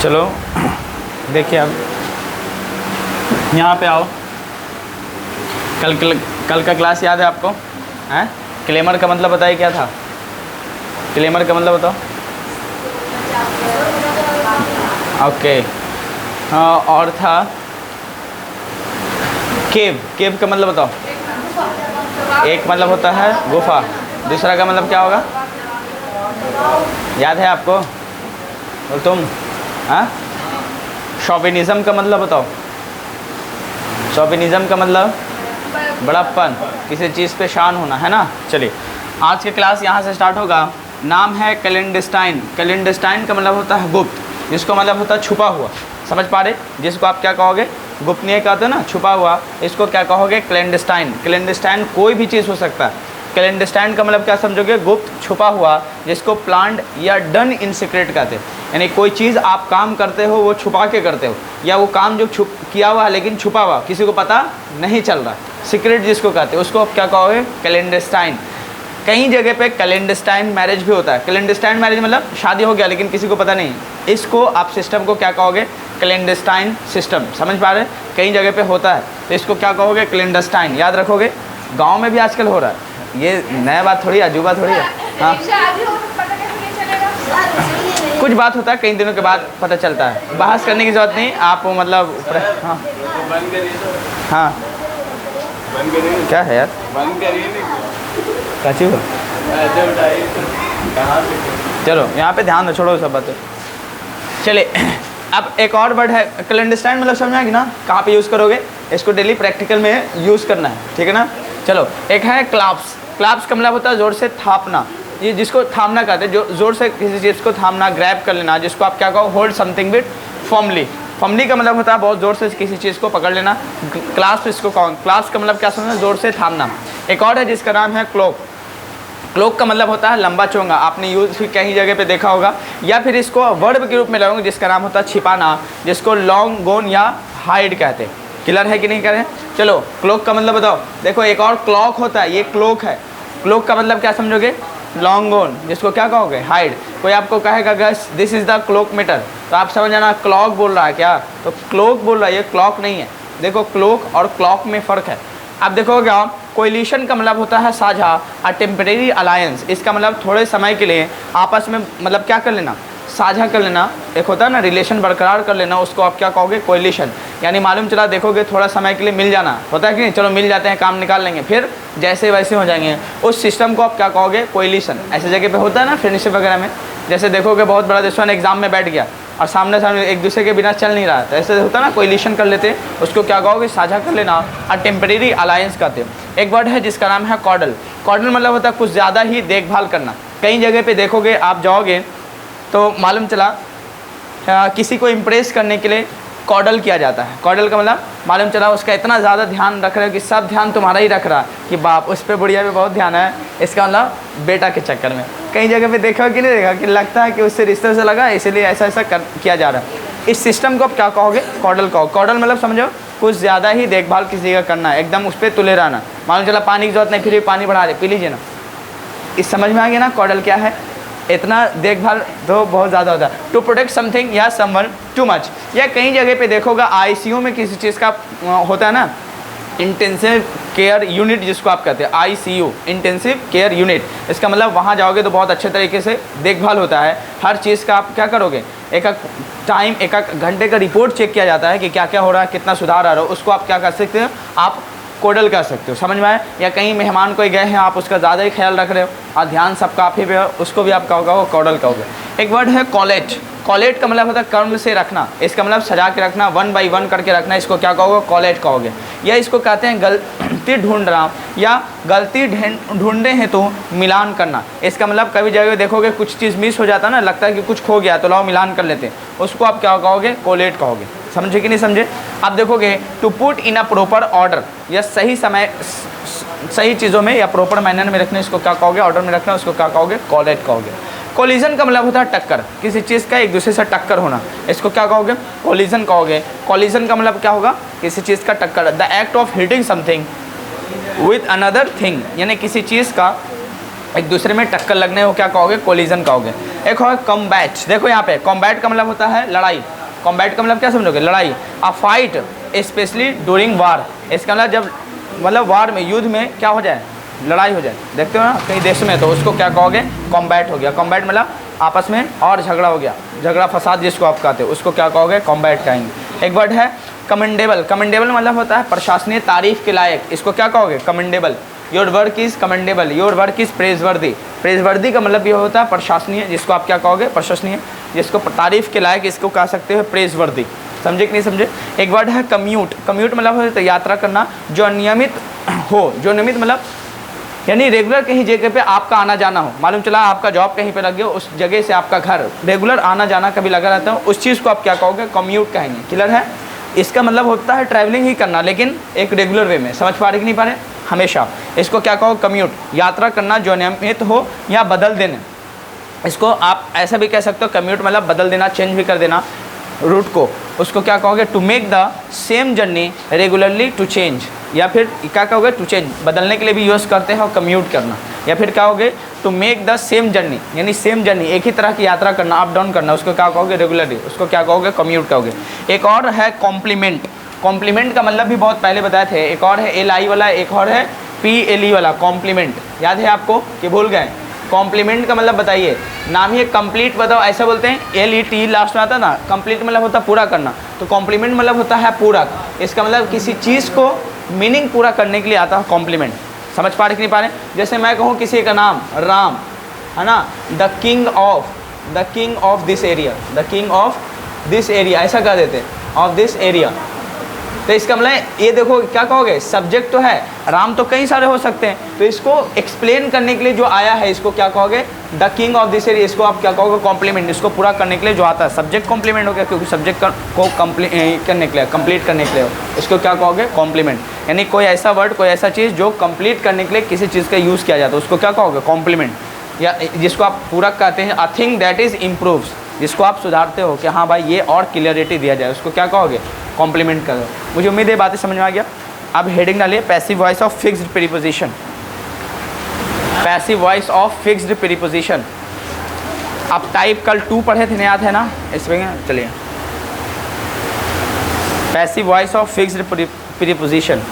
चलो देखिए अब यहाँ पे आओ। कल का क्लास याद है आपको? हैं? क्लेमर का मतलब बताइए क्या था? क्लेमर का मतलब बताओ। ओके हाँ, और था केव। केव का मतलब बताओ। एक मतलब होता है गुफा, दूसरा का मतलब क्या होगा? याद है आपको? और तुम? हाँ, शॉपिनिज़्म का मतलब बताओ। शॉपिनिज़्म का मतलब बड़प्पन, किसी चीज़ पे शान होना, है ना। चलिए आज की क्लास यहाँ से स्टार्ट होगा। नाम है क्लैंडस्टाइन। क्लैंडस्टाइन का मतलब होता है गुप्त, जिसको मतलब होता है छुपा हुआ। समझ पा रहे? जिसको आप क्या कहोगे? गोपनीय कहते हैं ना, छुपा हुआ। इसको क्या कहोगे? क्लैंडस्टाइन। क्लैंडस्टाइन कोई भी चीज़ हो सकता है। क्लैंडस्टाइन का मतलब क्या समझोगे? गुप्त, छुपा हुआ, जिसको प्लान्ड या डन इन सीक्रेट कहते हैं। यानी कोई चीज़ आप काम करते हो वो छुपा के करते हो, या वो काम जो किया हुआ है लेकिन छुपा हुआ, किसी को पता नहीं चल रहा, सीक्रेट जिसको कहते हैं, उसको आप क्या कहोगे? क्लैंडस्टाइन। कई जगह पे क्लैंडस्टाइन मैरिज भी होता है। क्लैंडस्टाइन मैरिज मतलब शादी हो गया लेकिन किसी को पता नहीं। इसको आप सिस्टम को क्या कहोगे? Clandestine system. समझ पा रहे? कई जगह पे होता है तो इसको क्या कहोगे? क्लैंडस्टाइन। याद रखोगे। गांव में भी आजकल हो रहा है, ये नया बात थोड़ी, अजूबा थोड़ी है। हाँ, कुछ बात होता है कई दिनों के बाद पता चलता है। बहस करने की जरूरत नहीं, आप मतलब हाँ हाँ क्या है यार? काची हो? चलो यहाँ पे ध्यान दो, छोड़ो सब बातें। चलिए अब एक और वर्ड है क्लैंडस्टाइन, मतलब समझ आएगी ना? कहाँ पे यूज़ करोगे इसको? डेली प्रैक्टिकल में यूज़ करना है, ठीक है ना। चलो एक है क्लाप्स। क्लाप्स का मतलब होता है ज़ोर से थापना। ये जिसको थामना कहते हैं, जो ज़ोर से किसी चीज़ को थामना, ग्रैब कर लेना, जिसको आप क्या कहो? Hold something with firmly. Firmly का मतलब होता है बहुत ज़ोर से किसी चीज़ को पकड़ लेना। क्लास्प इसको कहो। क्लास्प का मतलब क्या समझना? ज़ोर से थामना। एक और है जिसका नाम है क्लोक। क्लोक का मतलब होता है लंबा चोंगा। आपने यूज भी कहीं जगह पे देखा होगा, या फिर इसको वर्ब के रूप में लगाओगे जिसका नाम होता है छिपाना, जिसको लॉन्ग गोन या हाइड कहते हैं। क्लियर है कि नहीं? कह रहे हैं? चलो क्लोक का मतलब बताओ। देखो एक और क्लॉक होता है, ये क्लोक है। क्लोक का मतलब क्या समझोगे? लॉन्ग गोन, जिसको क्या कहोगे? हाइड। कोई आपको कहेगा guess this is the clock meter, तो आप समझ जाना क्लॉक बोल रहा है क्या? तो क्लोक बोल रहा है, ये क्लॉक नहीं है। देखो क्लोक और क्लॉक में फ़र्क है। अब देखोगे आप, कोलिशन का मतलब होता है साझा, अ टेम्परेरी अलायंस। इसका मतलब थोड़े समय के लिए आपस में मतलब क्या कर लेना? साझा कर लेना। एक होता है ना रिलेशन बरकरार कर लेना, उसको आप क्या कहोगे? कोलिशन। यानी मालूम चला देखोगे थोड़ा समय के लिए मिल जाना, होता है कि नहीं? चलो मिल जाते हैं, काम निकाल लेंगे, फिर जैसे वैसे हो जाएंगे। उस सिस्टम को आप क्या कहोगे? कोलिशन। ऐसे जगह पे होता है ना फ्रेंडशिप वगैरह में, जैसे देखोगे बहुत बड़ा दुश्मन एग्जाम में बैठ गया और सामने सामने एक दूसरे के बिना चल नहीं रहा, तो ऐसे होता है ना, कोलिशन कर लेते हैं, उसको क्या कहोगे? साझा कर लेना, और टेम्परेरी अलायंस कहते हैं। एक वर्ड है जिसका नाम है कॉडल। कॉडल मतलब होता है कुछ ज़्यादा ही देखभाल करना। कई जगह पे देखोगे आप जाओगे तो मालूम चला किसी को इम्प्रेस करने के लिए कॉडल किया जाता है। कॉडल का मतलब मालूम चला उसका इतना ज़्यादा ध्यान रख रहे हो कि सब ध्यान तुम्हारा ही रख रहा कि बाप उस पर बुढ़िया पे बहुत ध्यान है, इसका मतलब बेटा के चक्कर में। कई जगह पे देखा कि नहीं देखा कि लगता है कि उससे रिश्ते से लगा, इसलिए ऐसा ऐसा किया जा रहा है। इस सिस्टम को आप क्या कहोगे? कॉडल कहो। कॉडल मतलब समझो कुछ ज़्यादा ही देखभाल किसी का करना है, एकदम उस पर तुले रहना। मालूम चला पानी की जरूरत नहीं, फिर भी पानी बढ़ा दे, पी लीजिए ना। इस समझ में आ गया ना कॉडल क्या है? इतना देखभाल तो बहुत ज़्यादा होता है। टू प्रोटेक्ट समथिंग या समवन टू मच। या कई जगह पे देखोगा आईसीयू में किसी चीज़ का होता है ना, इंटेंसिव केयर यूनिट जिसको आप कहते हैं, आईसीयू, इंटेंसिव केयर यूनिट। इसका मतलब वहाँ जाओगे तो बहुत अच्छे तरीके से देखभाल होता है। हर चीज़ का आप क्या करोगे? एक एक टाइम, एक एक घंटे का रिपोर्ट चेक किया जाता है कि क्या क्या हो रहा है, कितना सुधार आ रहा हो। उसको आप क्या कर सकते हो? आप कोडल कर सकते हो। समझ में आए? या कहीं मेहमान कोई गए हैं, आप उसका ज़्यादा ही ख्याल रख रहे हो और ध्यान सबका आप ही पे हो, उसको भी आप कहोगे कोडल कहोगे। एक वर्ड है कॉलेट। कॉलेट का मतलब होता है कर्म से रखना। इसका मतलब सजा के रखना, 1 बाई 1 करके रखना, इसको क्या कहोगे? कॉलेट कहोगे। या इसको कहते हैं गलती ढूंढ रहा या गलती ढूंढे हैं तो मिलान करना। इसका मतलब कभी जगह देखोगे कुछ चीज़ मिस हो जाता है ना, लगता है कि कुछ खो गया तो लाओ मिलान कर लेते हैं, उसको आप क्या कहोगे? कोलेट कहोगे। समझे कि नहीं समझे? आप देखोगे to put in a proper order, या सही समय सही चीज़ों में या प्रॉपर मैनर में रखना, इसको क्या कहोगे? ऑर्डर में रखना, उसको क्या कहोगे? कोलेट कहोगे। कोलिजन का मतलब होता है टक्कर, किसी चीज़ का एक दूसरे से टक्कर होना, इसको क्या कहोगे? कोलिजन कहोगे। कोलिजन का मतलब क्या होगा? किसी चीज़ का टक्कर। The act of hitting something with another thing, यानी किसी चीज़ का एक दूसरे में टक्कर लगने को क्या कहोगे, कोलिजन कहोगे। एक हो कॉम्बैट, देखो यहाँ पे कॉम्बैट का मतलब होता है लड़ाई। कॉम्बैट का मतलब क्या समझोगे, लड़ाई। अ फाइट स्पेशली ड्यूरिंग वार, इसका मतलब जब मतलब वार में, युद्ध में क्या हो जाए, लड़ाई हो जाए, देखते हो ना कई देश में, तो उसको क्या कहोगे, कॉम्बैट हो गया। कॉम्बैट मतलब आपस में और झगड़ा हो गया, झगड़ा फसाद जिसको आप कहते हो उसको क्या कहोगे, कॉम्बैट कहेंगे। एक वर्ड है कमेंडेबल। कमेंडेबल मतलब होता है प्रशंसनीय, तारीफ के लायक, इसको क्या कहोगे, commendable. Your work is commendable, your work is प्रेजवर्दी। प्रेजवर्दी का मतलब ये होता है प्रशंसनीय, जिसको आप क्या कहोगे, प्रशंसनीय, जिसको तारीफ के लायक, इसको कह सकते हो प्रेजवर्दी। समझे कि नहीं समझे। एक वर्ड है कम्यूट। कम्यूट मतलब होता है यात्रा करना, जो नियमित हो, जो नियमित मतलब यानी रेगुलर कहीं जगह पे आपका आना जाना हो। मालूम चला आपका जॉब कहीं पे लग गया, उस जगह से आपका घर रेगुलर आना जाना कभी लगा रहता है, उस चीज़ को आप क्या कहोगे, कम्यूट कहेंगे। क्लियर है। इसका मतलब होता है ट्रैवलिंग ही करना, लेकिन एक रेगुलर वे में। समझ पा रहे कि नहीं पा रहे, हमेशा इसको क्या कहो, कम्यूट, यात्रा करना जो नियमित हो या बदल देने। इसको आप ऐसा भी कह सकते हो, कम्यूट मतलब बदल देना, चेंज भी कर देना रूट को, उसको क्या कहोगे, to make the same journey regularly to change, या फिर क्या कहोगे, टू चेंज, बदलने के लिए भी यूज़ करते हैं और कम्यूट करना। या फिर क्या कहोगे, to make the same journey, यानी सेम जर्नी, एक ही तरह की यात्रा करना, अप डाउन करना, उसको क्या कहोगे, रेगुलरली, उसको क्या कहोगे, कम्यूट कहोगे। एक और है कॉम्प्लीमेंट। कॉम्प्लीमेंट का मतलब भी बहुत पहले बताए थे। एक और है LI वाला, एक और है PLE वाला, कॉम्प्लीमेंट। याद है आपको कि भूल गए। कॉम्प्लीमेंट का मतलब बताइए, नाम ही कंप्लीट बताओ, ऐसा बोलते हैं, LET लास्ट में आता ना। कंप्लीट मतलब होता है पूरा करना, तो कॉम्प्लीमेंट मतलब होता है पूरक। इसका मतलब किसी चीज़ को मीनिंग पूरा करने के लिए आता है कॉम्प्लीमेंट। समझ पा रहे कि नहीं पा रहे। जैसे मैं कहूँ किसी का नाम राम है ना, the king of this area, the king of this area, ऐसा कह देते, ऑफ दिस एरिया। तो इसका मतलब ये देखो क्या कहोगे, सब्जेक्ट तो है, राम तो कई सारे हो सकते हैं, तो इसको एक्सप्लेन करने के लिए जो आया है इसको क्या कहोगे, the king of this area, इसको आप क्या कहोगे, कॉम्प्लीमेंट। इसको पूरा करने के लिए जो आता है, सब्जेक्ट कॉम्प्लीमेंट हो गया, क्योंकि सब्जेक्ट को करने के लिए, कंप्लीट करने के लिए, इसको क्या कहोगे, कॉम्प्लीमेंट। यानी कोई ऐसा वर्ड, कोई ऐसा चीज़ जो कंप्लीट करने के लिए किसी चीज़ का यूज़ किया जाता है, उसको क्या कहोगे, कॉम्प्लीमेंट। या जिसको आप पूरा कहते हैं, a thing that is improves, जिसको आप सुधारते हो कि हाँ भाई ये और क्लियरिटी दिया जाए, उसको क्या कहोगे, कॉम्प्लीमेंट करो। मुझे उम्मीद है बातें समझ में आ गया। अब हेडिंग डालिए, passive voice of fixed preposition. Passive voice of fixed preposition. अब टाइप कल 2 पढ़े थे, याद है ना, इसमें चलिए, passive voice of fixed preposition,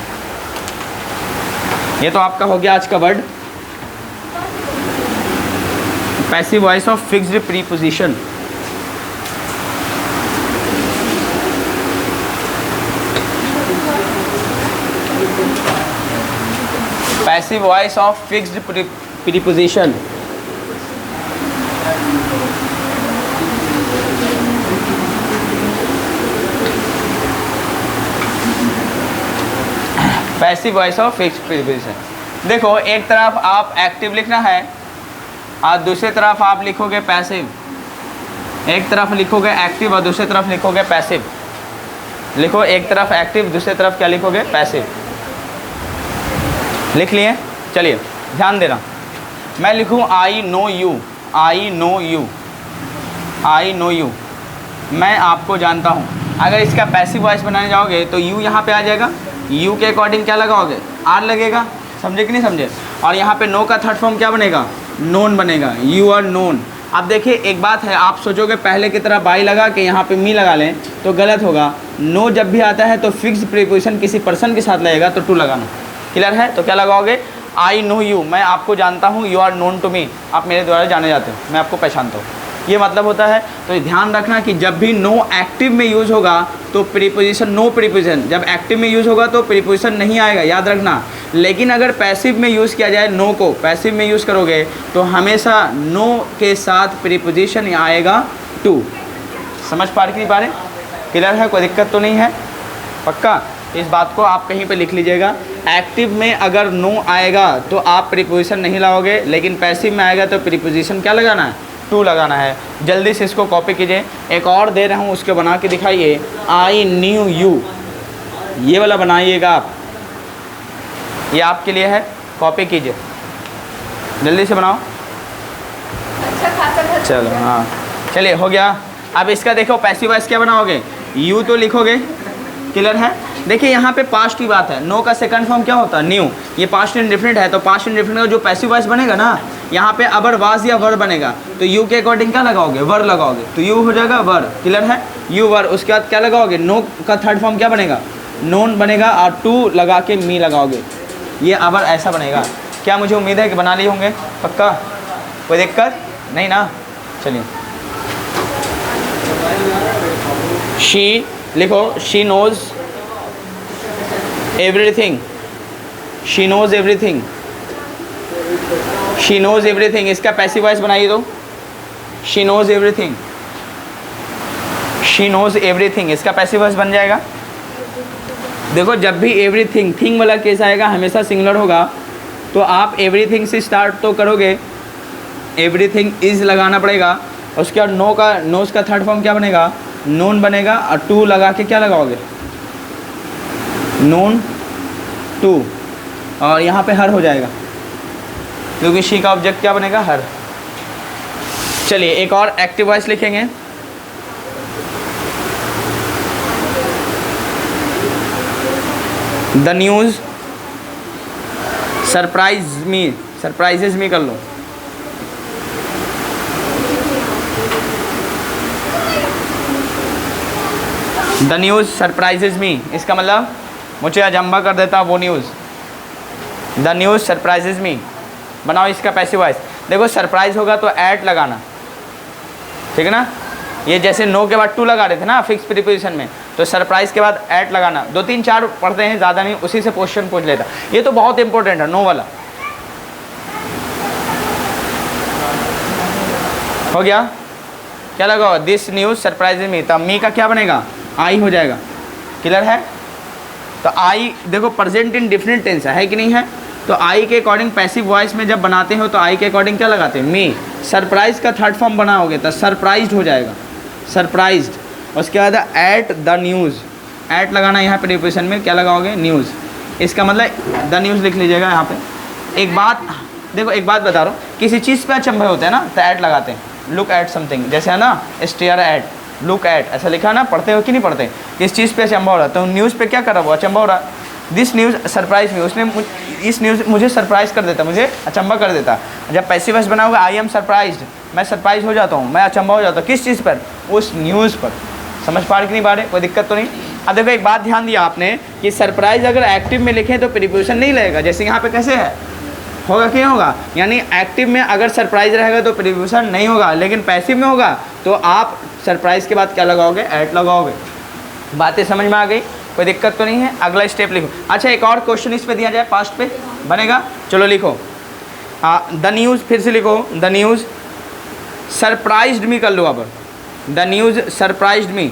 ये तो आपका हो गया आज का word, passive voice of fixed preposition. Passive voice of fixed preposition. Passive voice of fixed preposition. देखो एक तरफ आप एक्टिव लिखना है और दूसरी तरफ आप लिखोगे पैसिव। एक तरफ लिखोगे एक्टिव और दूसरी तरफ लिखोगे पैसिव। लिखो, एक तरफ एक्टिव, दूसरी तरफ क्या लिखोगे, पैसिव। लिख लिए। चलिए ध्यान देना, मैं लिखूँ I know you, I know you, I know you, मैं आपको जानता हूँ। अगर इसका पैसिव वॉइस बनाने जाओगे तो यू यहाँ पे आ जाएगा, यू के अकॉर्डिंग क्या लगाओगे, आर लगेगा। समझे कि नहीं समझे। और यहाँ पे नो का थर्ड फॉर्म क्या बनेगा, नोन बनेगा, यू आर नोन। अब देखिए एक बात है, आप सोचोगे पहले की तरह बाई लगा के यहाँ पे मी लगा लें तो गलत होगा। नो जब भी आता है तो फिक्स प्रीपोजिशन किसी पर्सन के साथ लगेगा तो टू लगाना। क्लियर है। तो क्या लगाओगे, आई नो यू, मैं आपको जानता हूँ, you are known to me, आप मेरे द्वारा जाने जाते हो, मैं आपको पहचानता हूँ, ये मतलब होता है। तो ध्यान रखना कि जब भी नो एक्टिव में यूज़ होगा तो प्रीपोजिशन, नो प्रीपोजिशन, जब एक्टिव में यूज़ होगा तो प्रीपोजिशन नहीं आएगा, याद रखना। लेकिन अगर पैसिव में यूज़ किया जाए, नो को पैसिव में यूज़ करोगे तो हमेशा नो के साथ प्रीपोजिशन आएगा टू। समझ पा रहे कि नहीं पा रहे, क्लियर है, कोई दिक्कत तो नहीं है, पक्का। इस बात को आप कहीं पे लिख लीजिएगा। एक्टिव में अगर नो आएगा तो आप प्रीपोजिशन नहीं लाओगे, लेकिन पैसिव में आएगा तो प्रीपोजिशन क्या लगाना है, टू लगाना है। जल्दी से इसको कॉपी कीजिए। एक और दे रहा हूँ, उसके बना के दिखाइए, आई न्यू यू, ये वाला बनाइएगा आप, ये आपके लिए है, कॉपी कीजिए, जल्दी से बनाओ। चलो हाँ, चलिए हो गया। अब इसका देखो पैसिव वॉइस क्या बनाओगे, यू तो लिखोगे, क्लियर है। देखिए यहाँ पे पास्ट की बात है, नो का सेकंड फॉर्म क्या होता है, न्यू, ये पास्ट इंडेफिनिट है, तो पास्ट इंडेफिनिट का जो पैसिव वॉइस बनेगा ना, यहाँ पे अबर वाज या वर बनेगा तो यू के अकॉर्डिंग क्या लगाओगे, वर लगाओगे, तो यू हो जाएगा वर, क्लियर है, यू वर। उसके बाद क्या लगाओगे, नो का थर्ड फॉर्म क्या बनेगा, नोन बनेगा, और टू लगा के मी लगाओगे, ये अबर ऐसा बनेगा। क्या मुझे उम्मीद है कि बना लिए होंगे, पक्का, कोई दिक्कत नहीं ना। चलिए शी लिखो, she knows everything, she knows everything, she knows everything, इसका पैसिव वॉइस बनाइए तो, she knows everything, she knows everything, इसका पैसिव वॉइस बन जाएगा। देखो जब भी एवरीथिंग थिंग वाला केस आएगा हमेशा सिंगुलर होगा, तो आप एवरीथिंग से स्टार्ट तो करोगे, एवरीथिंग इज लगाना पड़ेगा, उसके बाद नो का, नोज का थर्ड फॉर्म क्या बनेगा, नोन बनेगा, और टू लगा के क्या लगाओगे, नोन टू, और यहाँ पे हर हो जाएगा क्योंकि शी का ऑब्जेक्ट क्या बनेगा, हर। चलिए एक और एक्टिव वॉइस लिखेंगे, the news surprise me, surprises me कर लो, द न्यूज़ सरप्राइजेज मी, इसका मतलब मुझे अचंभा कर देता वो news, the news surprises me. बनाओ इसका पैसिव वॉइस। देखो सरप्राइज होगा तो ऐट लगाना, ठीक है ना, ये जैसे नो के बाद टू लगा रहे थे ना फिक्स प्रीपोजिशन में, तो सरप्राइज के बाद ऐट लगाना। 2 3 4 पढ़ते हैं, ज़्यादा नहीं, उसी से क्वेश्चन पूछ लेता। ये तो बहुत इंपॉर्टेंट है, नो वाला हो गया। क्या लगा, दिस न्यूज़ सरप्राइजेज मी, तब मी का क्या बनेगा, आई हो जाएगा, क्लियर है। तो आई देखो प्रेजेंट इन डिफरेंट टेंस है कि नहीं है, तो आई के अकॉर्डिंग पैसिव वॉइस में जब बनाते हो तो आई के अकॉर्डिंग क्या लगाते हैं, मी। सरप्राइज का थर्ड फॉर्म बनाओगे तो सरप्राइज्ड हो जाएगा, सरप्राइज्ड। उसके बाद एट द न्यूज़, एट लगाना यहाँ पे प्रीपोजिशन में, क्या लगाओगे, न्यूज़, इसका मतलब द न्यूज़ लिख लीजिएगा यहाँ पे। एक बात देखो, एक बात बता रहा हूँ, किसी चीज़ पे अचंभे होते हैं ना तो ऐट लगाते हैं, लुक एट समथिंग, जैसे है ना स्टेयर एट, लुक एट, ऐसा लिखा है ना, पढ़ते हो कि नहीं पढ़ते, किस चीज़ पे अचंभा हो रहा है, तो न्यूज़ पे क्या कर रहा है वो, अचंभा हो रहा है। दिस न्यूज़ सरप्राइज मी, उसने इस न्यूज़ मुझे सरप्राइज कर देता, मुझे अचंभा कर देता। जब पैसिव वॉइस बनाओगे आई एम सरप्राइज्ड, मैं सरप्राइज हो जाता हूँ, मैं अचंभा हो जाता हूँ, किस चीज़ पर, उस न्यूज़ पर। समझ पा रहे कि नहीं पा रहे, कोई दिक्कत तो नहीं। अब देखो एक बात ध्यान दिया आपने कि सरप्राइज अगर एक्टिव में लिखें तो प्रीपोजिशन नहीं लगेगा, जैसे यहाँ पे कैसे है, होगा कि नहीं होगा, यानी एक्टिव में अगर सरप्राइज रहेगा तो प्रीपोजिशन नहीं होगा, लेकिन पैसिव में होगा तो आप सरप्राइज के बाद क्या लगाओगे, एट लगाओगे। बातें समझ में आ गई, कोई दिक्कत तो नहीं है। अगला स्टेप लिखो। अच्छा एक और क्वेश्चन इस पे दिया जाए, पास्ट पे बनेगा, चलो लिखो, द न्यूज़, फिर से लिखो, द न्यूज़ सरप्राइज्ड मी कर लो, अब the news surprised me,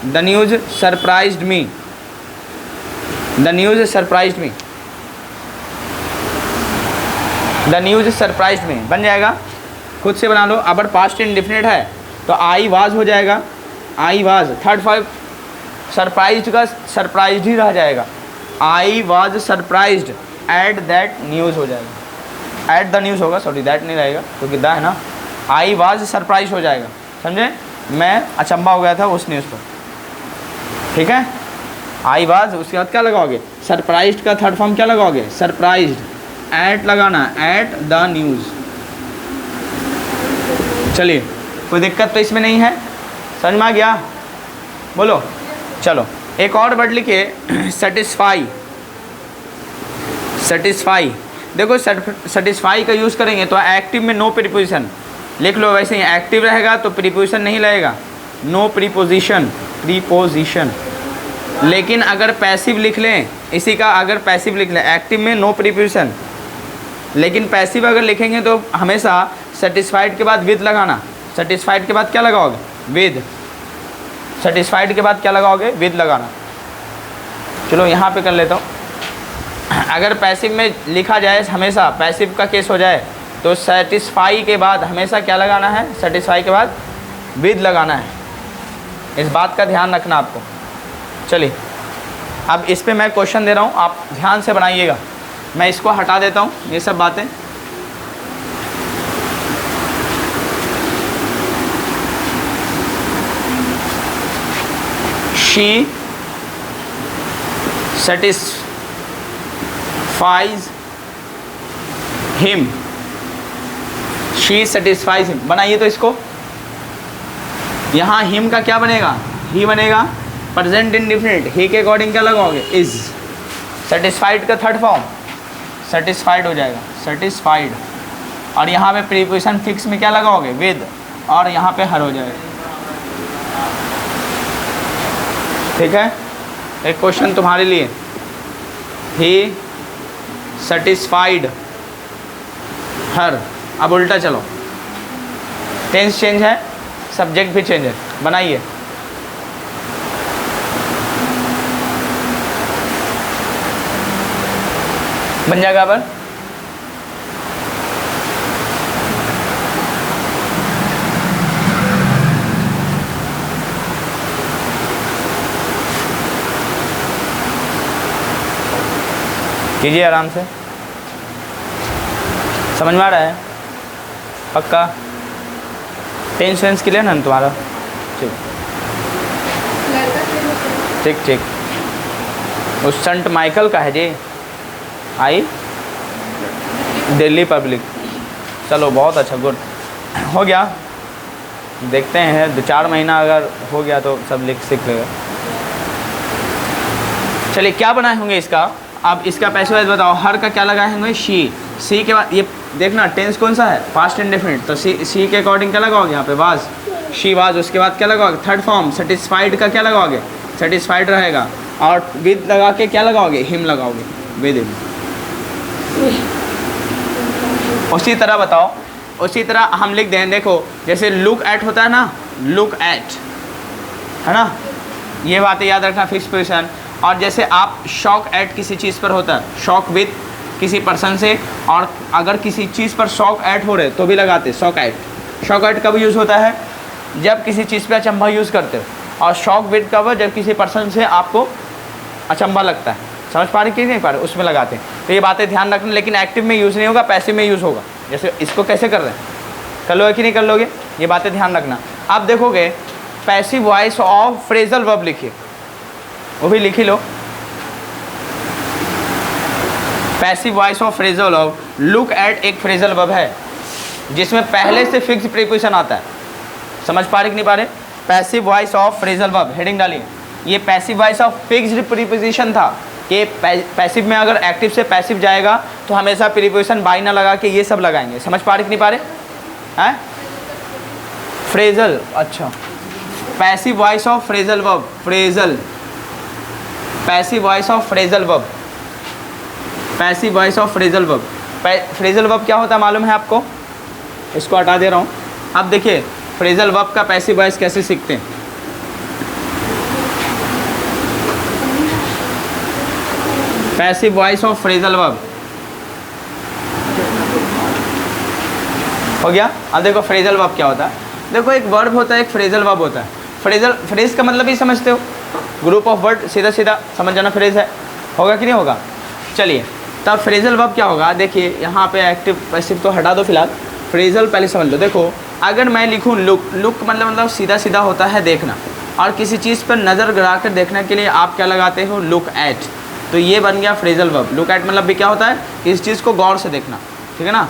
the news surprised me, the news surprised me, the news surprised me बन जाएगा, खुद से बना लो। अगर पास्ट इंडेफिनिट है तो आई वाज हो जाएगा, I was, third five surprised का सरप्राइज्ड ही रह जाएगा, I was surprised at that news हो जाएगा, एट द न्यूज़ होगा, सॉरी दैट नहीं रहेगा क्योंकि द है ना, आई वाज सरप्राइज हो जाएगा, समझे, मैं अचंभा हो गया था उस न्यूज़ पर, ठीक है। आई वाज, उसके बाद क्या लगाओगे, सरप्राइज्ड का थर्ड फॉर्म क्या लगाओगे, सरप्राइज्ड, एट लगाना, एट द न्यूज़। चलिए कोई दिक्कत तो इसमें नहीं है, समझ में आ गया, बोलो। चलो एक और वर्ड लिखिए, सेटिस्फाई, सेटिस्फाई। देखो सेटिस्फाई का यूज़ करेंगे तो एक्टिव में नो प्रीपोजिशन लिख लो, वैसे ही एक्टिव रहेगा तो प्रीपोजिशन नहीं लगेगा, नो प्रीपोजिशन, प्रीपोजिशन। लेकिन अगर पैसिव लिख लें, इसी का अगर पैसिव लिख लें, एक्टिव में नो प्रीपोजिशन, लेकिन पैसिव अगर लिखेंगे तो हमेशा सेटिस्फाइड के बाद विद लगाना, सेटिस्फाइड के बाद क्या लगाओगे, विद, सेटिस्फाइड के बाद क्या लगाओगे, विद लगाना। चलो यहाँ पे कर लेता हूँ। अगर पैसिव में लिखा जाए, हमेशा पैसिव का केस हो जाए तो सेटिस्फाई के बाद हमेशा क्या लगाना है, सेटिस्फाई के बाद विद लगाना है, इस बात का ध्यान रखना आपको। चलिए अब इस पे मैं क्वेश्चन दे रहा हूँ, आप ध्यान से बनाइएगा, मैं इसको हटा देता हूँ ये सब बातें। She satisfies him, she satisfies him, बनाइए तो इसको। यहाँ हिम का क्या बनेगा, ही बनेगा। प्रेजेंट इंडेफिनिट, ही के अकॉर्डिंग क्या लगाओगे, इज। सेटिस्फाइड का थर्ड फॉर्म सेटिस्फाइड हो जाएगा, सेटिस्फाइड। और यहाँ पे प्रीपोजिशन फिक्स में क्या लगाओगे, विद, और यहाँ पे हर हो जाएगा। ठीक है, एक क्वेश्चन तुम्हारे लिए, ही सेटिस्फाइड हर। अब उल्टा चलो, टेंस चेंज है, सब्जेक्ट भी चेंज है, बनाइए। बन जाएगा पर कीजिए आराम से, समझ में आ रहा है पक्का। टेंस वेंस क्लियर ना तुम्हारा, ठीक ठीक ठीक। उस सेंट माइकल का है जी, आई दिल्ली पब्लिक। चलो बहुत अच्छा, गुड हो गया। देखते हैं 2-4 महीना अगर हो गया तो सब लिख सीख लेगा। चलिए क्या बनाए होंगे इसका, अब इसका पैसे वाइज बताओ। हर का क्या लगाए होंगे, शी। सी के बाद ये देखना टेंस कौन सा है, पास्ट इंडेफिनिट, तो सी के अकॉर्डिंग क्या लगाओगे यहाँ पे, वाज, शी वाज। उसके बाद क्या लगाओगे, थर्ड फॉर्म सेटिस्फाइड का क्या लगाओगे, सेटिस्फाइड रहेगा। और विद लगा के क्या लगाओगे, हिम लगाओगे, विद हिम। उसी तरह बताओ, उसी तरह हम लिख दें, देखो जैसे लुक एट होता है ना, लुक एट है ना, ये बातें याद रखना, फिक्स पोजीशन। और जैसे आप शॉक एट किसी चीज़ पर होता है, शॉक विद किसी पर्सन से, और अगर किसी चीज़ पर शॉक एट हो रहे तो भी लगाते शॉक एट। शॉक एट कब यूज़ होता है, जब किसी चीज़ पे अचंभा यूज़ करते हो। और शॉक विद कब, जब किसी पर्सन से आपको अचंभा लगता है। समझ पा रहे कि नहीं पा रहे, उसमें लगाते हैं। तो ये बातें ध्यान रखना, लेकिन एक्टिव में यूज़ नहीं होगा, पैसिव में यूज़ होगा। जैसे इसको कैसे कर रहे हैं, कर लोगे कि नहीं कर लोगे, ये बातें ध्यान रखना। आप देखोगे passive voice of phrasal verb लिखिए, वो भी लिख ही लो। Passive voice of phrasal verb, look at एक फ्रेजल वर्ब है जिसमें पहले से फिक्स प्रीपोजिशन आता है। समझ पा रहे कि नहीं पा रहे, passive voice of phrasal verb, heading डालिए। ये passive voice of fixed preposition था कि पैसिव में अगर एक्टिव से पैसिव जाएगा तो हमेशा प्रीपोजिशन बाई ना लगा के ये सब लगाएंगे। समझ पा रहे कि नहीं पा रहे हैं, फ्रेजल। अच्छा, passive voice of phrasal verb, phrasal, passive voice of phrasal verb, passive voice of phrasal verb. Phrasal verb क्या होता है मालूम है आपको, इसको हटा दे रहा हूँ। अब देखिए फ्रेजल वर्ब का पैसिव वॉइस कैसे सीखते हैं। Passive voice of phrasal verb हो गया। अब देखो फ्रेजल वर्ब क्या होता है, देखो एक वर्ब होता है, एक फ्रेजल वर्ब होता है। फ्रेजल, फ्रेज का मतलब ही समझते हो, ग्रुप ऑफ वर्ड, सीधा सीधा समझ जाना फ्रेज है, होगा कि नहीं होगा। चलिए तब फ्रेजल वर्ब क्या होगा, देखिए यहाँ पे एक्टिव पैसिव तो हटा दो फिलहाल, फ्रेजल पहले समझ लो। देखो अगर मैं लिखूँ लुक, लुक मतलब सीधा सीधा होता है देखना, और किसी चीज़ पर नज़र गिरा कर देखने के लिए आप क्या लगाते हो, लुक एट, तो ये बन गया फ्रेजल वर्ब। लुक एट मतलब भी क्या होता है, इस चीज़ को गौर से देखना, ठीक है ना,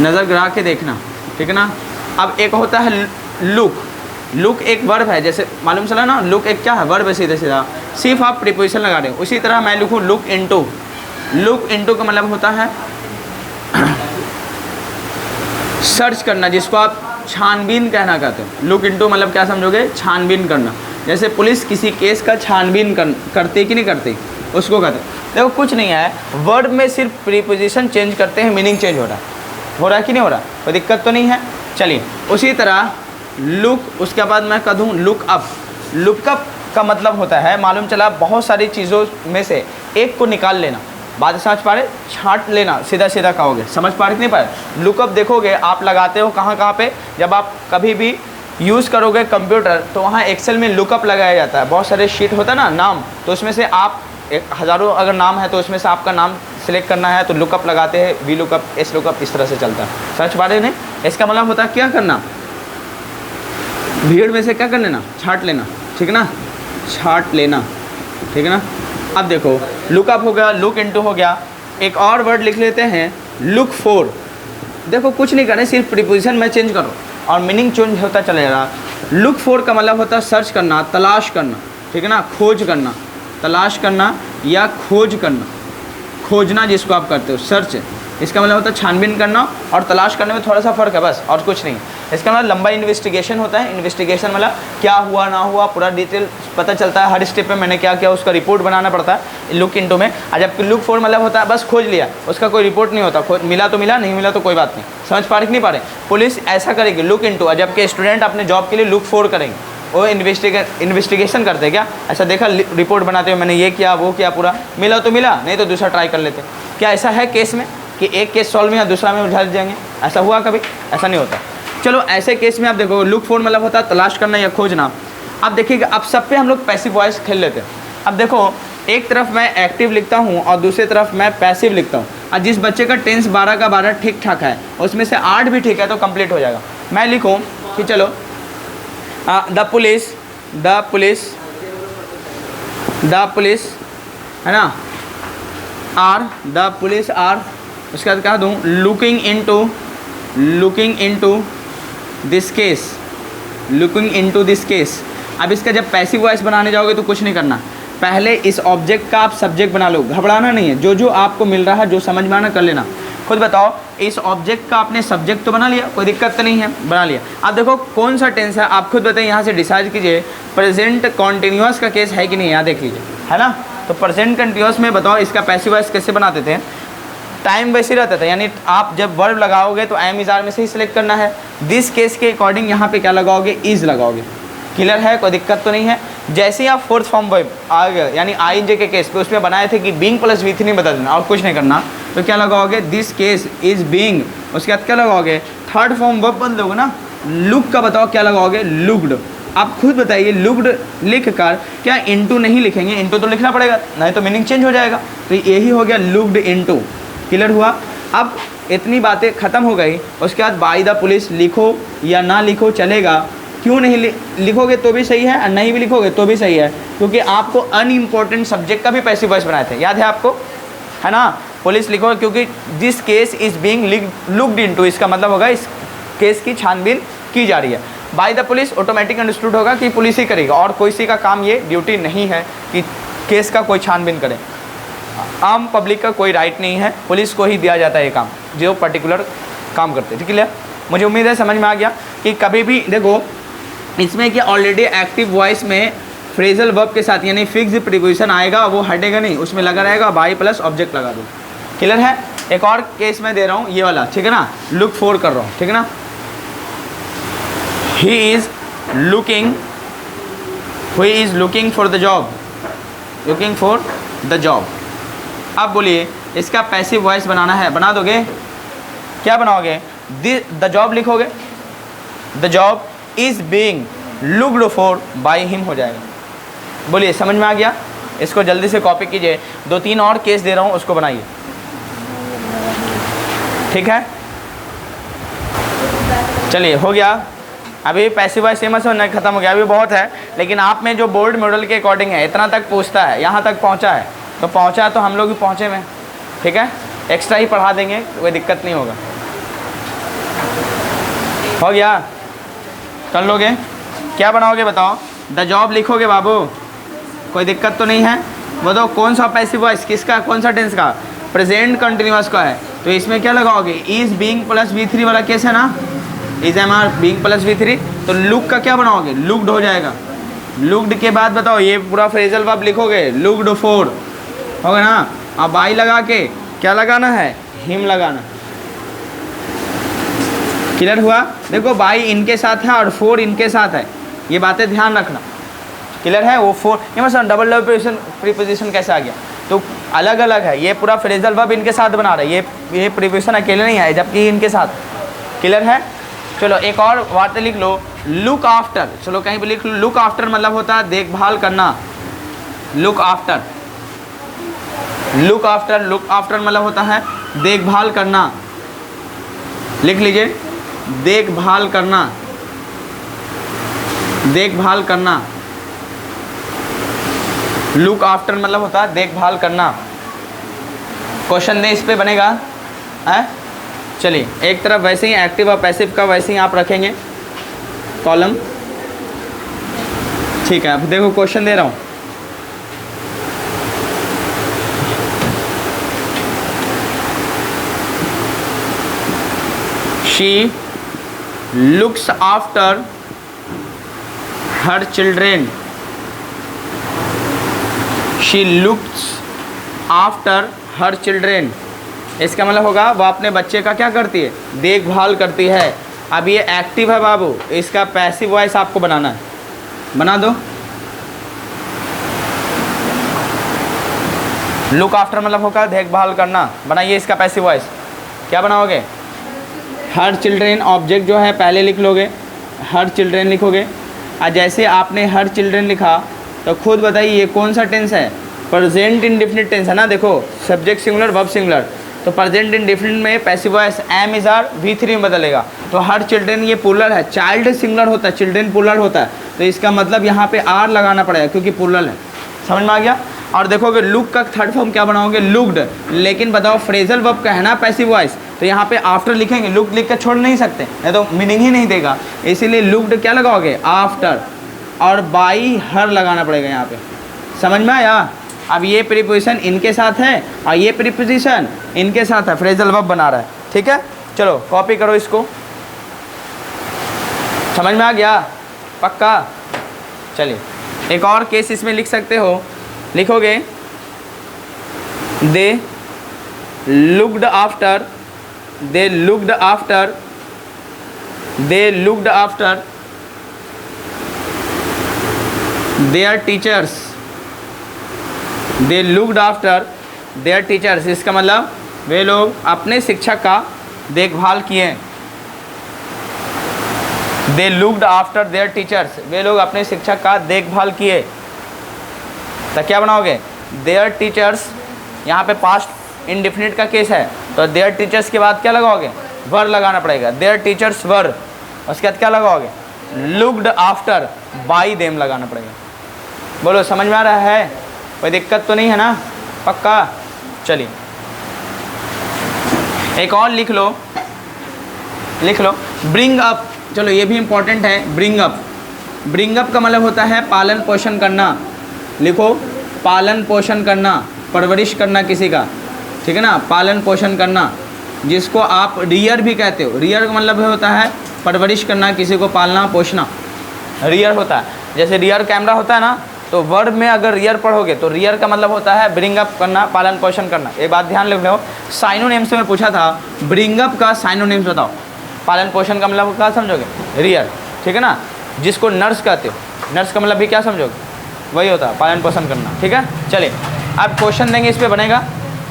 नज़र गिरा के देखना, ठीक है ना। अब एक होता है लुक, लुक एक वर्ब है, जैसे मालूम चला ना, लुक एक क्या है, वर्ब है सीधा सीधा, सिर्फ आप प्रीपोजिशन लगा रहे हो। उसी तरह मैं लिखूँ लुक इनटू, लुक इनटू का मतलब होता है सर्च करना, जिसको आप छानबीन कहना कहते हो। लुक इनटू मतलब क्या समझोगे, छानबीन करना। जैसे पुलिस किसी केस का छानबीन करती कि नहीं करती, उसको कहते हैं। देखो कुछ नहीं है, वर्ड में सिर्फ प्रीपोजिशन चेंज करते हैं, मीनिंग चेंज हो रहा है कि नहीं हो रहा, कोई दिक्कत तो नहीं है। चलिए उसी तरह लुक, उसके बाद मैं कह दूँ लुक अप। लुक अप का मतलब होता है, मालूम चला बहुत सारी चीज़ों में से एक को निकाल लेना, बात समझ पा रहे, छांट लेना, सीधा सीधा कहोगे, समझ पा रहे कि नहीं पा रहे। लुकअप देखोगे आप लगाते हो कहाँ कहाँ पे, जब आप कभी भी यूज़ करोगे कंप्यूटर तो वहाँ एक्सेल में लुकअप लगाया जाता है। बहुत सारे शीट होता है ना नाम, तो उसमें से आप हज़ारों अगर नाम है तो उसमें से आपका नाम सेलेक्ट करना है तो लुकअप लगाते हैं, वी लुकअप, एस लुकअप, इस तरह से चलता है। समझ पा रहे नहीं, इसका मतलब होता है क्या करना, भीड़ में से क्या कर लेना, छांट लेना, ठीक है ना, छांट लेना, ठीक है ना। अब देखो लुकअप हो गया, लुक इनटू हो गया, एक और वर्ड लिख लेते हैं लुक फॉर। देखो कुछ नहीं करें, सिर्फ प्रीपोजिशन में चेंज करो और मीनिंग चेंज होता चलेगा। लुक फॉर का मतलब होता है सर्च करना, तलाश करना, ठीक है ना, खोज करना, तलाश करना या खोज करना, खोजना जिसको आप करते हो सर्च, इसका मतलब होता है छानबीन करना, और तलाश करने में थोड़ा सा फ़र्क है बस, और कुछ नहीं। इसका मतलब लंबा इन्वेस्टिगेशन होता है। इन्वेस्टिगेशन मतलब क्या हुआ ना हुआ पूरा डिटेल पता चलता है, हर स्टेप पे मैंने क्या किया उसका रिपोर्ट बनाना पड़ता है लुक इनटू में। और जबकि लुक फॉर मतलब होता है बस खोज लिया, उसका कोई रिपोर्ट नहीं होता, मिला तो मिला, नहीं मिला तो कोई बात नहीं। समझ पा रहे कि नहीं पा रहे? पुलिस ऐसा करेगी लुक इनटू, जबकि स्टूडेंट अपने जॉब के लिए लुक फॉर करेंगे, वो इन्वेस्टिगेशन करते हैं। क्या ऐसा देखा रिपोर्ट बनाते हुए मैंने ये किया वो किया, पूरा मिला तो मिला, नहीं तो दूसरा ट्राई कर लेते। क्या ऐसा है केस में कि एक केस सॉल्व या दूसरा में उलझा जाएंगे? ऐसा हुआ कभी? ऐसा नहीं होता। चलो ऐसे केस में आप देखो लुक फॉर मतलब होता है तलाश करना या खोजना। अब देखिएगा अब सब पे हम लोग पैसिव वॉइस खेल लेते हैं। अब देखो एक तरफ मैं एक्टिव लिखता हूँ और दूसरी तरफ मैं पैसिव लिखता हूँ, और जिस बच्चे का टेंस 12 का 12 ठीक ठाक है, उसमें से 8 भी ठीक है तो कंप्लीट हो जाएगा। मैं लिखूँ कि चलो द पुलिस है ना, द पुलिस आर, उसके बाद कहा दूँ लुकिंग इनटू दिस केस। अब इसका जब पैसिव वॉइस बनाने जाओगे तो कुछ नहीं करना, पहले इस ऑब्जेक्ट का आप सब्जेक्ट बना लो, घबराना नहीं है, जो आपको मिल रहा है जो समझ में आना कर लेना। खुद बताओ इस ऑब्जेक्ट का आपने सब्जेक्ट तो बना लिया, कोई दिक्कत तो नहीं है, बना लिया। अब देखो कौन सा टेंस है आप खुद बताइए, यहाँ से डिसाइड कीजिए प्रेजेंट कॉन्टिन्यूअस का केस है कि नहीं, यहाँ देख लीजिए, है ना। तो प्रेजेंट कंटिन्यूअस में बताओ इसका पैसिव वॉइस कैसे बनाते थे? टाइम वैसे रहता था, यानी आप जब वर्ब लगाओगे तो एम इज़ आर में से ही सिलेक्ट करना है। दिस केस के अकॉर्डिंग यहाँ पे क्या लगाओगे? इज़ लगाओगे। क्लियर है? कोई दिक्कत तो नहीं है। जैसे ही आप फोर्थ फॉर्म वर्ब आ गए यानी आई जे के केस पे, उसमें बनाए थे कि बीइंग प्लस वी थ्री नहीं बता देना और कुछ नहीं करना, तो क्या लगाओगे? This case is being. उसके बाद क्या लगाओगे? थर्ड फॉर्म वर्ब बन लोगे ना, लुक का बताओ क्या लगाओगे? लुक्ड। आप खुद बताइए लुक्ड लिख कर क्या इनटू नहीं लिखेंगे? इनटू तो लिखना पड़ेगा, नहीं तो मीनिंग चेंज हो जाएगा। तो यही हो गया लुक्ड इनटू। क्लियर हुआ? अब इतनी बातें ख़त्म हो गई। उसके बाद बाय द पुलिस लिखो या ना लिखो चलेगा। क्यों नहीं लिखोगे तो भी सही है और नहीं भी लिखोगे तो भी सही है, क्योंकि आपको अनइम्पोर्टेंट सब्जेक्ट का भी पैसिव वॉइस बनाए थे, याद है आपको, है ना। पुलिस लिखो क्योंकि this case is being looked into, इसका मतलब होगा इस केस की छानबीन की जा रही है। By the police automatic understood होगा कि पुलिस ही करेगा और कोई सी का काम ये ड्यूटी नहीं है कि केस का कोई छानबीन करे। आम पब्लिक का कोई राइट नहीं है, पुलिस को ही दिया जाता है ये काम जो पर्टिकुलर काम करते हैं। ठीक है, मुझे उम्मीद है समझ में आ गया कि कभी भी देखो इसमें कि ऑलरेडी एक्टिव वॉइस में फ्रेजल वर्ब के साथ यानी फिक्स्ड प्रीपोजिशन आएगा, वो हटेगा नहीं, उसमें लगा रहेगा बाय प्लस ऑब्जेक्ट लगा दो। क्लियर है? एक और केस में दे रहा हूँ ये वाला, ठीक है ना, लुक फॉर कर रहा हूँ, ठीक है ना। He is looking for the job. अब बोलिए इसका पैसिव वॉइस बनाना है, बना दोगे? क्या बनाओगे? द जॉब लिखोगे, the job is being looked for by him हो जाएगा। बोलिए समझ में आ गया? इसको जल्दी से कॉपी कीजिए, 2-3 और केस दे रहा हूँ उसको बनाइए, ठीक है। चलिए हो गया। अभी पैसिव वॉइस सेम समझना खत्म हो गया, अभी बहुत है, लेकिन आप में जो बोर्ड मॉडल के अकॉर्डिंग है इतना तक पूछता है, यहाँ तक पहुँचा है तो पहुँचा है तो हम लोग भी पहुँचे में, ठीक है। एक्स्ट्रा ही पढ़ा देंगे, कोई दिक्कत नहीं होगा। हो गया? कर लोगे? क्या बनाओगे बताओ? द जॉब लिखोगे बाबू, कोई दिक्कत तो नहीं है। बताओ कौन सा पैसिव वॉइस किसका, कौन सा टेंस का? प्रेजेंट कंटिन्यूअस का है, तो इसमें क्या लगाओगे? इज बीइंग प्लस V3 वाला केस है ना, is am are being plus V3, तो लुक का क्या बनाओगे? लुक्ड हो जाएगा। लुक्ड के बाद बताओ ये पूरा फ्रेजल वर्ब लिखोगे, लुक्ड फॉर होगा ना। अब बाई लगा के क्या लगाना है? हिम लगाना। क्लियर हुआ? देखो बाई इनके साथ है और फोर इनके साथ है, ये बातें ध्यान रखना। क्लियर है? वो फोर ये मतलब डबल प्रीपोजिशन कैसे आ गया, तो अलग अलग है। ये पूरा फ्रेजल वर्ब इनके साथ बना रहा है, ये प्रीपोजिशन अकेले नहीं है जबकि इनके साथ। क्लियर है? चलो एक और बात लिख लो, लुक आफ्टर। चलो कहीं भी लिख लो, लुक आफ्टर मतलब होता है देखभाल करना। लुक आफ्टर मतलब होता है देखभाल करना। लिख लीजिए, देखभाल करना। लुक आफ्टर मतलब होता है देखभाल करना। क्वेश्चन दे इस पे बनेगा है? चलिए एक तरफ वैसे ही एक्टिव और पैसिव का वैसे ही आप रखेंगे कॉलम। ठीक है, अब देखो क्वेश्चन दे रहा हूँ। She looks after her children. She looks after her children, इसका मतलब होगा वो अपने बच्चे का क्या करती है, देखभाल करती है। अब ये एक्टिव है बाबू, इसका पैसिव वॉइस आपको बनाना है, बना दो। लुक आफ्टर मतलब होगा देखभाल करना, बनाइए इसका पैसिव वॉइस। क्या बनाओगे, हर चिल्ड्रेन ऑब्जेक्ट जो है पहले लिख लोगे, हर चिल्ड्रेन लिखोगे। और जैसे आपने हर चिल्ड्रेन लिखा तो खुद बताइए ये कौन सा टेंस है, प्रेजेंट इंडेफिनिट टेंस है ना। देखो सब्जेक्ट सिंगुलर वर्ब सिंगुलर, तो प्रेजेंट इंडेफिनिट में passive voice am is are V3 में बदलेगा। तो हर चिल्ड्रेन ये प्लूरल है, चाइल्ड सिंगुलर होता है, चिल्ड्रेन प्लूरल होता है, तो इसका मतलब यहाँ पे आर लगाना पड़ेगा क्योंकि प्लूरल है। समझ में आ गया। और देखोगे लुक का थर्ड फॉर्म क्या बनाओगे, लुक्ड। लेकिन बताओ फ्रेजल वर्ब का है ना पैसिव वॉइस, तो यहाँ पे आफ्टर लिखेंगे, लुक लिख कर छोड़ नहीं सकते, नहीं तो मीनिंग ही नहीं देगा। इसीलिए लुक्ड क्या लगाओगे, आफ्टर, और बाई हर लगाना पड़ेगा यहाँ पे। समझ में आया। अब ये प्रीपोजिशन इनके साथ है और ये प्रीपोजिशन इनके साथ है, फ्रेजल वर्ब बना रहा है। ठीक है, चलो कॉपी करो इसको। समझ में आ गया पक्का। चलिए एक और केस इसमें लिख सकते हो, लिखोगे they looked after, they looked after, they looked after their teachers, they looked after their teachers. इसका मतलब वे लोग अपने शिक्षक का देखभाल किए। They looked after their teachers, वे लोग अपने शिक्षक का देखभाल किए। तो क्या बनाओगे, देयर टीचर्स, यहाँ पे पास्ट इंडेफिनिट का केस है, तो देयर टीचर्स के बाद क्या लगाओगे, वर लगाना पड़ेगा। देयर टीचर्स वर, उसके बाद क्या लगाओगे, लुक्ड आफ्टर बाई देम लगाना पड़ेगा। बोलो समझ में आ रहा है, कोई दिक्कत तो नहीं है ना पक्का। चलिए एक और लिख लो, लिख लो ब्रिंग अप। चलो ये भी इम्पोर्टेंट है, ब्रिंग अप। ब्रिंग अप का मतलब होता है पालन पोषण करना। लिखो पालन पोषण करना, परवरिश करना किसी का, ठीक है ना, पालन पोषण करना, जिसको आप रियर भी कहते हो। रियर का मतलब होता है परवरिश करना, किसी को पालना पोषना, रियर होता है। जैसे रियर कैमरा होता है ना, तो वर्ब में अगर रियर पढ़ोगे तो रियर का मतलब होता है ब्रिंग अप करना, पालन पोषण करना। एक बात ध्यान रख लो, साइनोनिम्स से मैं पूछा था, ब्रिंग अप का साइनोनिम्स बताओ। पालन पोषण का मतलब क्या समझोगे, रियर, ठीक है ना। जिसको नर्स कहते हो, नर्स का मतलब भी क्या समझोगे, वही होता है पालन पोषण करना। ठीक है, चलिए आप क्वेश्चन देंगे, इस पे बनेगा।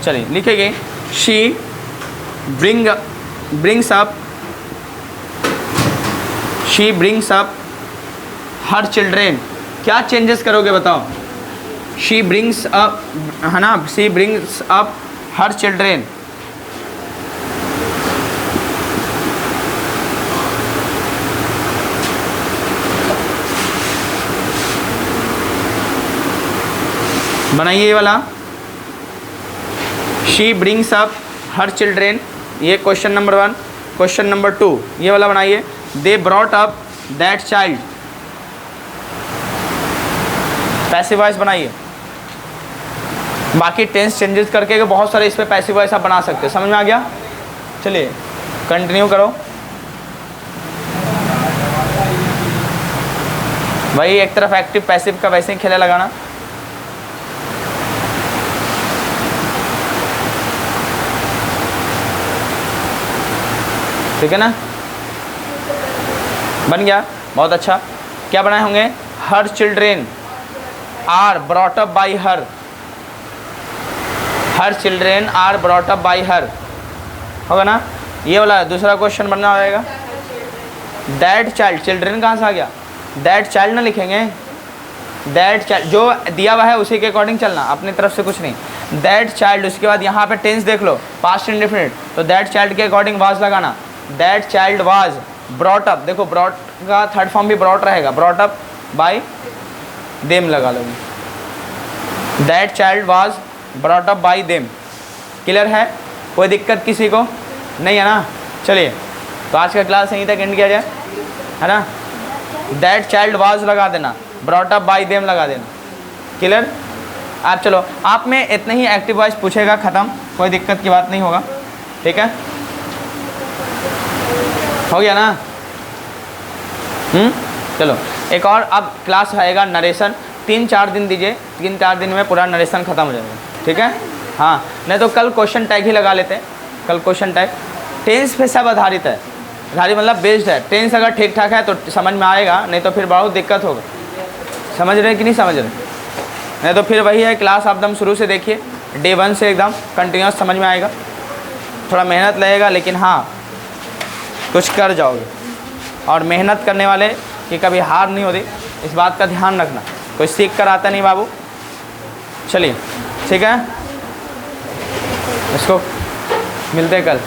चलिए लिखेंगे she brings up, she brings up her children. क्या चेंजेस करोगे बताओ, शी ब्रिंग्स अप है ना, she brings up her children. बनाइए ये वाला, she brings up her children, ये क्वेश्चन नंबर 1। क्वेश्चन नंबर 2 ये वाला बनाइए, they brought up that child. Passive voice बनाइए। बाकी टेंस चेंजेस करके बहुत सारे इस पे पैसिव वॉइस आप बना सकते हो। समझ में आ गया। चलिए कंटिन्यू करो। वही एक तरफ एक्टिव पैसिव का वैसे ही खेला लगाना। ठीक है ना, बन गया, बहुत अच्छा। क्या बनाए होंगे, her children are brought up by her, her children are brought up by her, होगा ना। ये वाला दूसरा क्वेश्चन बनना होगा, दैट चाइल्ड, चिल्ड्रेन कहाँ से आ गया, दैट चाइल्ड ना लिखेंगे, दैट चाइल्ड जो दिया हुआ है उसी के अकॉर्डिंग चलना, अपनी तरफ से कुछ नहीं। दैट चाइल्ड, उसके बाद यहाँ पे टेंस देख लो, पास्ट इंडेफिनिट, तो दैट चाइल्ड के अकॉर्डिंग वाज लगाना। That child was brought up, देखो ब्रॉट का थर्ड फॉर्म भी ब्रॉट रहेगा, ब्रॉट अप बाई देम लगा लोगे। That child was brought up by them. Clear है, कोई दिक्कत किसी को नहीं है ना। चलिए, तो आज का क्लास यहीं तक एंड किया जाए, है ना। दैट चाइल्ड वाज लगा देना, ब्रॉट अप बाय देम लगा देना, क्लियर। आप चलो, आप में इतने ही एक्टिव वॉइस पूछेगा, ख़त्म, कोई दिक्कत की बात नहीं होगा, ठीक है, हो गया ना। चलो एक और अब क्लास आएगा नरेशन, 3-4 दिन दीजिए, 3-4 दिन में पूरा नरेशन ख़त्म हो जाएगा, ठीक है। हाँ, नहीं तो कल क्वेश्चन टैग ही लगा लेते हैं, कल क्वेश्चन टैग टेंस पे सब आधारित है, आधारित मतलब बेस्ड है। टेंस अगर ठीक ठाक है तो समझ में आएगा, नहीं तो फिर बहुत दिक्कत होगा। समझ रहे कि नहीं समझ रहे? नहीं तो फिर वही है, क्लास आप एकदम शुरू से देखिए, डे 1 से एकदम कंटिन्यूस समझ में आएगा। थोड़ा मेहनत लगेगा, लेकिन हाँ कुछ कर जाओगे। और मेहनत करने वाले की कभी हार नहीं होती, इस बात का ध्यान रखना। कोई सीख कर आता नहीं बाबू। चलिए ठीक है, इसको मिलते हैं कल।